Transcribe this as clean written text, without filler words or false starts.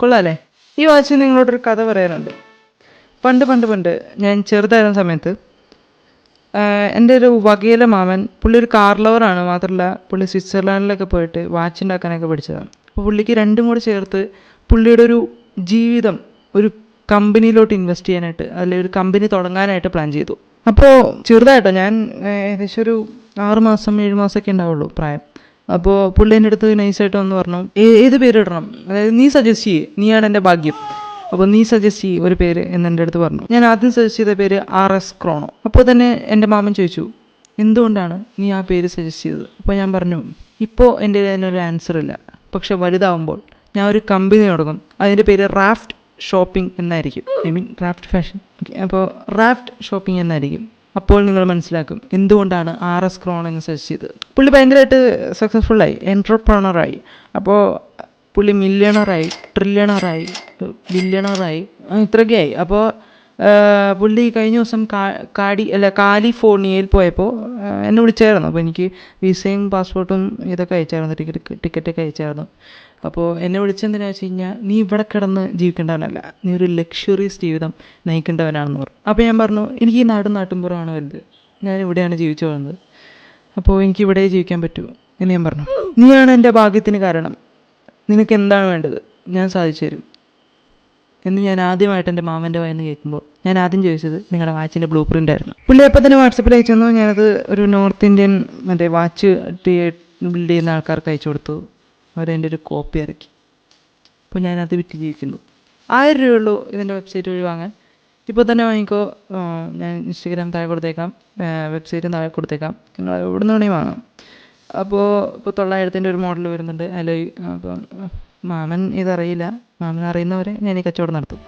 കൊള്ളാല്ലേ? ഈ വാച്ച് നിങ്ങളോടൊരു കഥ പറയാനുണ്ട്. പണ്ട് പണ്ട് പണ്ട് ഞാൻ ചെറുതായിരുന്ന സമയത്ത് എൻ്റെ ഒരു വകയിലെ മാമൻ, പുള്ളി ഒരു കാർ ലവറാണ്. മാത്രമല്ല പുള്ളി സ്വിറ്റ്സർലാൻഡിലൊക്കെ പോയിട്ട് വാച്ച് ഉണ്ടാക്കാനൊക്കെ പഠിച്ചതാണ്. അപ്പോൾ പുള്ളിക്ക് രണ്ടും കൂടെ ചേർത്ത് പുള്ളിയുടെ ഒരു ജീവിതം ഒരു കമ്പനിയിലോട്ട് ഇൻവെസ്റ്റ് ചെയ്യാനായിട്ട്, അല്ലെങ്കിൽ ഒരു കമ്പനി തുടങ്ങാനായിട്ട് പ്ലാൻ ചെയ്തു. അപ്പോൾ ചെറുതായിട്ടോ, ഞാൻ ഏകദേശം ഒരു 6 മാസം 7 മാസമൊക്കെ ഉണ്ടാവുള്ളൂ പ്രായം. അപ്പോൾ പുള്ളി എൻ്റെ അടുത്ത് നൈസായിട്ട് വന്ന് പറഞ്ഞു, ഏത് പേരിടണം, അതായത് നീ സജസ്റ്റ് ചെയ്യ്, നീയാണ് എൻ്റെ ഭാഗ്യം, അപ്പോൾ നീ സജസ്റ്റ് ചെയ്യ് ഒരു പേര് എന്ന് എൻ്റെ അടുത്ത് പറഞ്ഞു. ഞാൻ ആദ്യം സജസ്റ്റ് ചെയ്ത പേര് RS ക്രോണോ. അപ്പോൾ തന്നെ എൻ്റെ മാമൻ ചോദിച്ചു, എന്തുകൊണ്ടാണ് നീ ആ പേര് സജസ്റ്റ് ചെയ്തത്? അപ്പോൾ ഞാൻ പറഞ്ഞു, ഇപ്പോൾ എൻ്റെ അതിനൊരു ആൻസർ ഇല്ല, പക്ഷെ വലുതാവുമ്പോൾ ഞാൻ ഒരു കമ്പനി തുടങ്ങും, അതിൻ്റെ പേര് റാഫ്റ്റ് ഷോപ്പിംഗ് എന്നായിരിക്കും. Raft fashion. ഓക്കെ, അപ്പോൾ റാഫ്റ്റ് ഷോപ്പിംഗ് എന്നായിരിക്കും. അപ്പോൾ നിങ്ങൾ മനസ്സിലാക്കും എന്തുകൊണ്ടാണ് RS ക്രോൺ എന്ന് സജസ്റ്റ് ചെയ്തത്. പുള്ളി ഭയങ്കരമായിട്ട് സക്സസ്ഫുള്ളായി, എൻട്രപ്രണറായി. അപ്പോൾ പുള്ളി മില്യണറായി, ട്രില്യണറായി, ബില്യണറായി, ഇത്രയൊക്കെയായി. അപ്പോൾ പുള്ളി കഴിഞ്ഞ ദിവസം കാലിഫോർണിയയിൽ പോയപ്പോൾ എന്നെ വിളിച്ചായിരുന്നു. അപ്പോൾ എനിക്ക് വിസയും പാസ്പോർട്ടും ഇതൊക്കെ അയച്ചായിരുന്നു, ടിക്കറ്റൊക്കെ അയച്ചായിരുന്നു. അപ്പോൾ എന്നെ വിളിച്ചെന്തിനാ വെച്ച് കഴിഞ്ഞാൽ, നീ ഇവിടെ കിടന്ന് ജീവിക്കേണ്ടവനല്ല, നീ ഒരു ലക്ഷറീസ് ജീവിതം നയിക്കേണ്ടവനാണെന്ന് പറഞ്ഞു. അപ്പോൾ ഞാൻ പറഞ്ഞു, എനിക്ക് ഈ നാട്ടുമ്പുറമാണ് വലുത്, ഞാൻ ഇവിടെയാണ് ജീവിച്ചു പോകുന്നത്, അപ്പോൾ എനിക്ക് ഇവിടെ ജീവിക്കാൻ പറ്റൂ എന്ന് ഞാൻ പറഞ്ഞു. നീയാണ് എൻ്റെ ഭാഗ്യത്തിന് കാരണം, നിനക്ക് എന്താണ് വേണ്ടത്, ഞാൻ സാധിച്ചു തരും എന്ന് ഞാൻ ആദ്യമായിട്ട് എൻ്റെ മാമൻ്റെ വായിന്ന് കേൾക്കുമ്പോൾ ഞാൻ ആദ്യം ചോദിച്ചത് നിങ്ങളുടെ വാച്ചിൻ്റെ ബ്ലൂ പ്രിൻ്റ് ആയിരുന്നു. പുള്ളി അപ്പോൾ തന്നെ വാട്സപ്പിൽ അയച്ചു തന്നു. ഞാനത് ഒരു നോർത്ത് ഇന്ത്യൻ മറ്റേ വാച്ച് ബിൽഡ് ചെയ്യുന്ന ആൾക്കാർക്ക് അയച്ചു കൊടുത്തു. അവരെൻ്റെ ഒരു കോപ്പി ഇറക്കി. അപ്പോൾ ഞാനത് വിറ്റ് ജീവിക്കുന്നു. 1000 രൂപയുള്ളൂ ഇതിൻ്റെ വെബ്സൈറ്റ് വഴി വാങ്ങാൻ. ഇപ്പോൾ തന്നെ വാങ്ങിക്കോ. ഞാൻ ഇൻസ്റ്റഗ്രാം താഴെ കൊടുത്തേക്കാം, വെബ്സൈറ്റും താഴെ കൊടുത്തേക്കാം, നിങ്ങൾ എവിടെ നിന്ന് വേണമെങ്കിൽ വാങ്ങാം. അപ്പോൾ 900-ൻ്റെ ഒരു മോഡൽ വരുന്നുണ്ട് അലോയ്. അപ്പോൾ മാമൻ ഇതറിയില്ല, മാമൻ അറിയുന്നവരെ ഞാൻ ഈ കച്ചവടം നടത്തും.